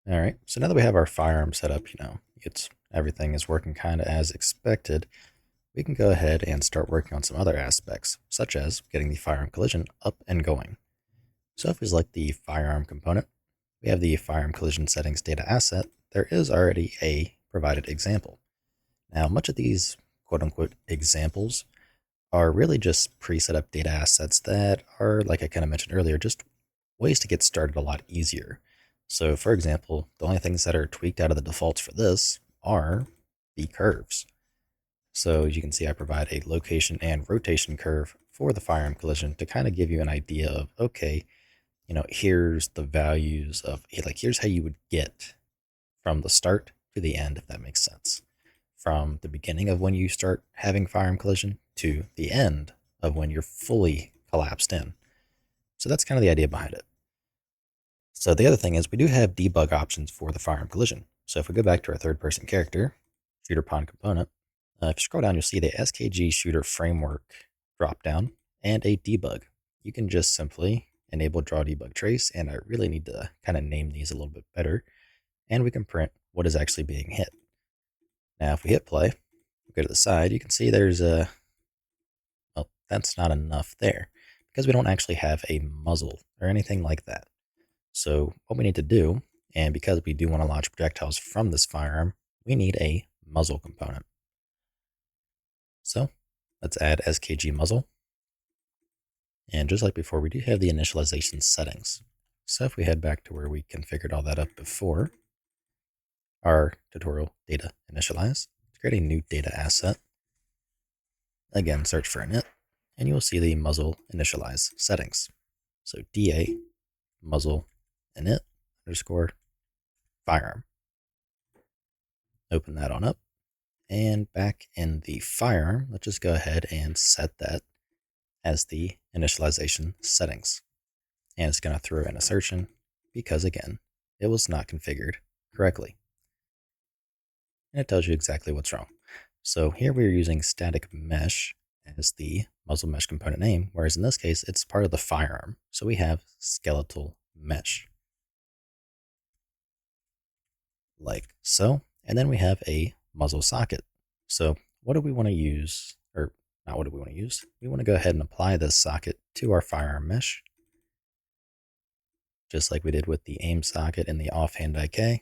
All right, so now that we have our firearm set up, everything is working kind of as expected, we can go ahead and start working on some other aspects, such as getting the firearm collision up and going. So if we select the firearm component, we have the firearm collision settings data asset. There is already a provided example. Now, much of these quote unquote examples are really just pre-set up data assets that are, like I kind of mentioned earlier, just ways to get started a lot easier. So, for example, the only things that are tweaked out of the defaults for this are the curves. So, as you can see, I provide a location and rotation curve for the firearm collision to kind of give you an idea of, okay, here's the values of, like, here's how you would get from the start to the end, if that makes sense. From the beginning of when you start having firearm collision to the end of when you're fully collapsed in. So that's kind of the idea behind it. So the other thing is we do have debug options for the firearm collision. So if we go back to our third person character, shooter pawn component, if you scroll down, you'll see the SKG shooter framework drop down and a debug. You can just simply enable draw debug trace, and I really need to kind of name these a little bit better, and we can print what is actually being hit. Now, if we hit play, we go to the side, you can see there's well, that's not enough there because we don't actually have a muzzle or anything like that. So what we need to do, and because we do want to launch projectiles from this firearm, we need a muzzle component. So let's add SKG muzzle. And just like before, we do have the initialization settings. So if we head back to where we configured all that up before, our tutorial data initialize, create a new data asset. Again, search for init, and you will see the muzzle initialize settings. So DA muzzle init underscore firearm. Open that on up, and back in the firearm, let's just go ahead and set that as the initialization settings. And it's going to throw an assertion because, again, it was not configured correctly. And it tells you exactly what's wrong. So here we're using static mesh as the muzzle mesh component name, whereas in this case, it's part of the firearm. So we have skeletal mesh. Like so. And then we have a muzzle socket. So what do we want to use, or not what do we want to use? We want to go ahead and apply this socket to our firearm mesh, just like we did with the aim socket and the offhand IK.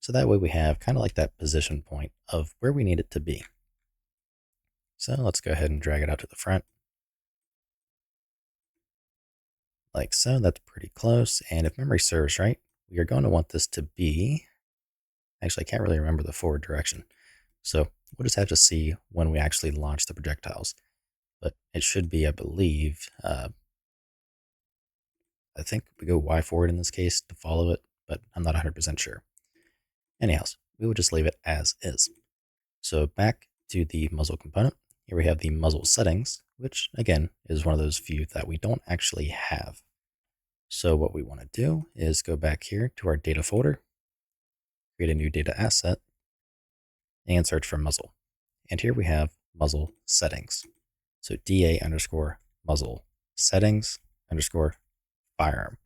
So that way we have kind of like that position point of where we need it to be. So let's go ahead and drag it out to the front. Like so, that's pretty close. And if memory serves right, we are going to want this to be, actually I can't really remember the forward direction. So we'll just have to see when we actually launch the projectiles. But it should be, I believe, I think we go Y forward in this case to follow it, but I'm not 100% sure. Anyhow, we will just leave it as is. So back to the muzzle component. Here we have the muzzle settings, which again is one of those few that we don't actually have. So what we want to do is go back here to our data folder, create a new data asset, and search for muzzle. And here we have muzzle settings. So DA underscore muzzle settings underscore firearm.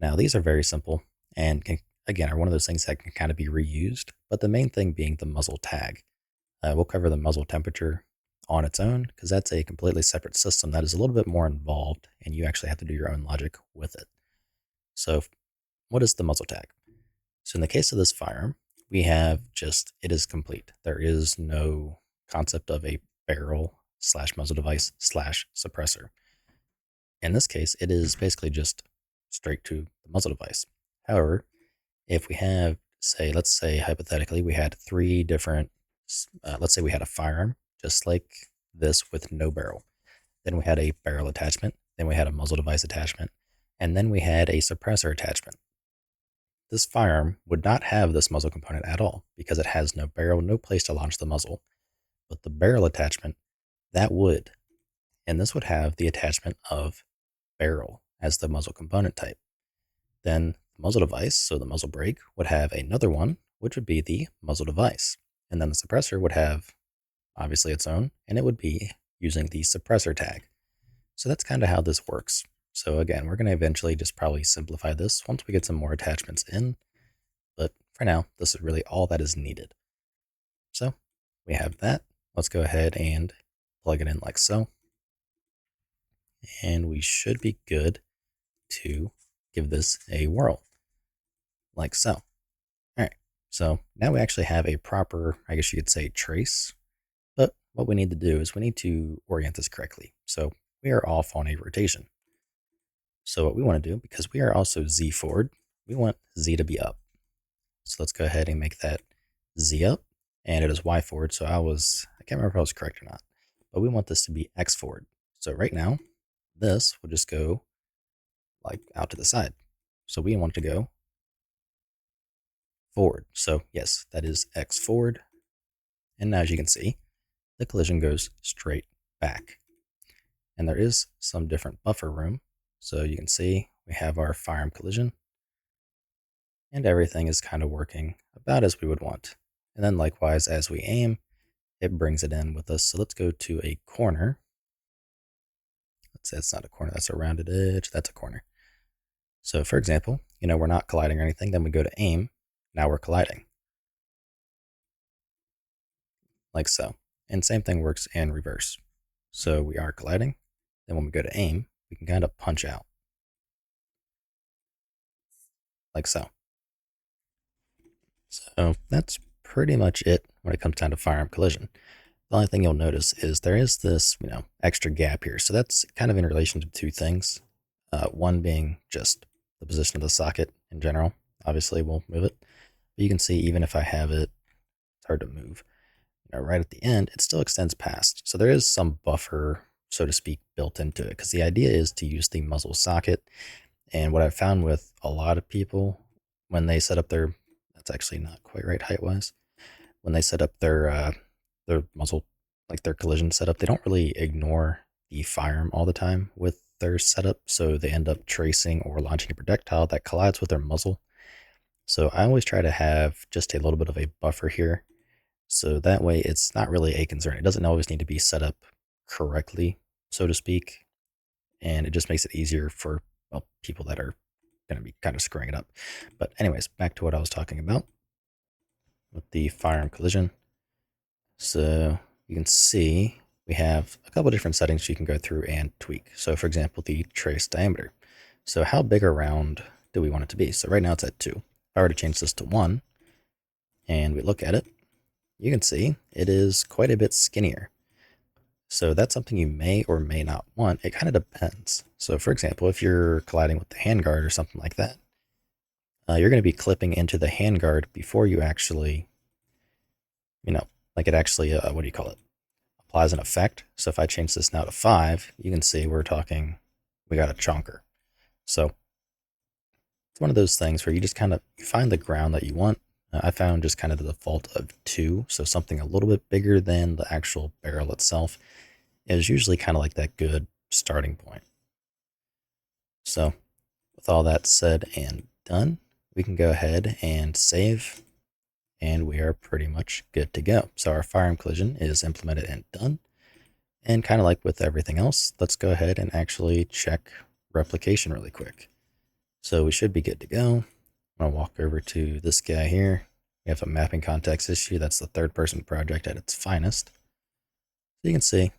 Now these are very simple and can, again, are one of those things that can kind of be reused, but the main thing being the muzzle tag. We'll cover the muzzle temperature on its own because that's a completely separate system that is a little bit more involved and you actually have to do your own logic with it. So what is the muzzle tag? So in the case of this firearm, we have just, it is complete. There is no concept of a barrel slash muzzle device slash suppressor. In this case, it is basically just straight to the muzzle device. However, if we have, say, let's say hypothetically, we had three different, let's say we had a firearm, just like this with no barrel. Then we had a barrel attachment. Then we had a muzzle device attachment. And then we had a suppressor attachment. This firearm would not have this muzzle component at all because it has no barrel, no place to launch the muzzle. But the barrel attachment, that would. And this would have the attachment of barrel as the muzzle component type. Then the muzzle device, so the muzzle brake, would have another one, which would be the muzzle device. And then the suppressor would have obviously its own, and it would be using the suppressor tag. So that's kind of how this works. So again, we're going to eventually just probably simplify this once we get some more attachments in. for now, this is really all that is needed. So we have that. Let's go ahead and plug it in like so. And we should be good to give this a whirl like so. All right. So now we actually have a proper, I guess you could say, trace. But what we need to do is we need to orient this correctly. So we are off on a rotation. So what we want to do, because we are also Z forward, we want Z to be up. So let's go ahead and make that Z up, and it is Y forward. So I can't remember if I was correct or not, but we want this to be X forward. So right now, this will just go like out to the side. So we want it to go forward. So yes, that is X forward. And now as you can see, the collision goes straight back. And there is some different buffer room. So you can see we have our firearm collision, and everything is kind of working about as we would want. And then likewise, as we aim, it brings it in with us. So let's go to a corner. Let's say it's not a corner, that's a rounded edge, that's a corner. So for example, we're not colliding or anything, then we go to aim, now we're colliding. Like so. And same thing works in reverse. So we are colliding, then when we go to aim, we can kind of punch out. Like so. So that's pretty much it when it comes down to firearm collision. The only thing you'll notice is there is this, extra gap here. So that's kind of in relation to two things. One being just the position of the socket in general. Obviously, we'll move it. But you can see even if I have it, it's hard to move. Right at the end, it still extends past. So there is some buffer, so to speak, built into it. Because the idea is to use the muzzle socket. And what I've found with a lot of people, when they set up their, that's actually not quite right height-wise, when they set up their muzzle, like their collision setup, they don't really ignore the firearm all the time with their setup, so they end up tracing or launching a projectile that collides with their muzzle. So I always try to have just a little bit of a buffer here, so that way it's not really a concern. It doesn't always need to be set up correctly, so to speak, and it just makes it easier for people that are going to be kind of screwing it up. But anyways, back to what I was talking about with the firearm collision. So you can see we have a couple different settings you can go through and tweak. So for example, the trace diameter. So how big around do we want it to be? So right now it's at 2. If I were to change this to 1 and we look at it, you can see it is quite a bit skinnier. So that's something you may or may not want. It kind of depends. So for example, if you're colliding with the handguard or something like that, you're going to be clipping into the handguard before you actually, like it actually, what do you call it? Applies an effect. So if I change this now to 5, you can see we got a chonker. So it's one of those things where you just kind of find the ground that you want. I found just kind of the default of 2, so something a little bit bigger than the actual barrel itself is usually kind of like that good starting point. So with all that said and done, we can go ahead and save, and we are pretty much good to go. So our firearm collision is implemented and done. And kind of like with everything else, let's go ahead and actually check replication really quick. So we should be good to go. I'm going to walk over to this guy here. We have a mapping context issue. That's the third-person project at its finest. So you can see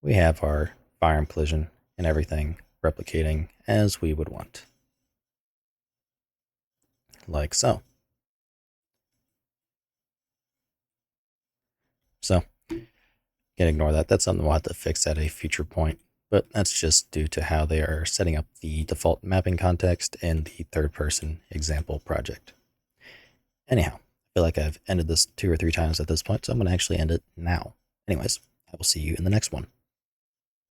we have our firearm collision and everything replicating as we would want. Like so. So, can't ignore that. That's something we'll have to fix at a future point. But that's just due to how they are setting up the default mapping context in the third-person example project. Anyhow, I feel like I've ended this 2 or 3 times at this point, so I'm going to actually end it now. Anyways, I will see you in the next one.